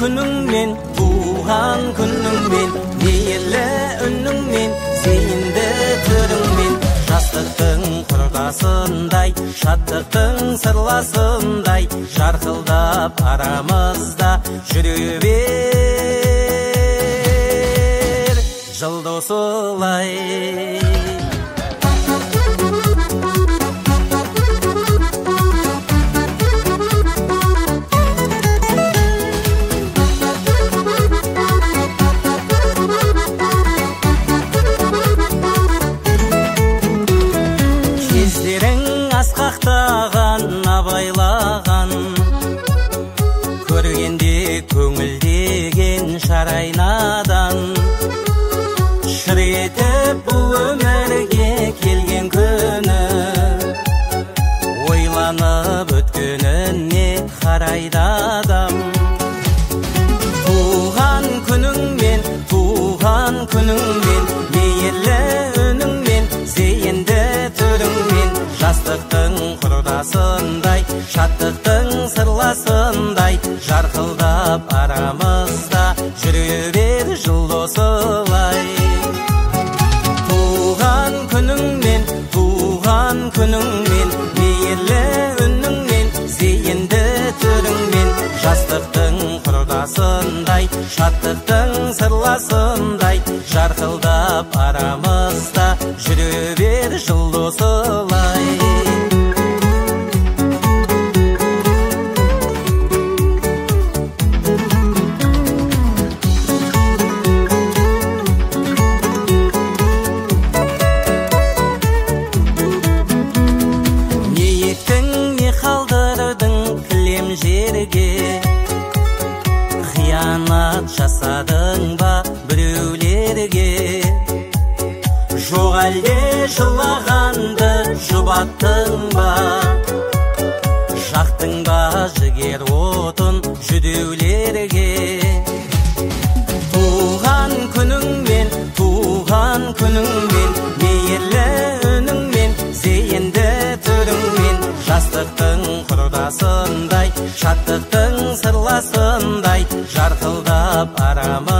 күніңмен, туған күніңмен, мейірлі үніңмен, зейінді түріңмен, жастықтың құрдасындай, шаттықтың сырласындай, жарқылдап арамызда жүре бер, жылдосылай. Асқақтаған, абайлаған, көргенде көңілдеген шарайнадан, шыр етіп бұл өмірге келген күні, ойланып өткеніне қарайды адам. Туған күніңмен, мейірлі үніңмен, зейінді түріңмен, жастықтың құрдасындай, шаттықтың сырласындай, жарқылдап арамызда жүре бер, жылдосылай. Туған күніңмен, мейірлі үніңмен, зейінді түріңмен, жастықтың құрдасындай, шаттықтың сырласындай, жарқылдап арамызда жүре бер, жылдосылай. Жерге қиянат жасадың ба біреулерге, жоқ әлде жылағанды жұбаттың ба, жақтың ба жігер отын жүдеулерге. Туған күніңмен, мейірлі үніңмен, зейінді түріңмен, жастықтың құрдасындай, шаттықтың сырласындай, жарқылдап арамы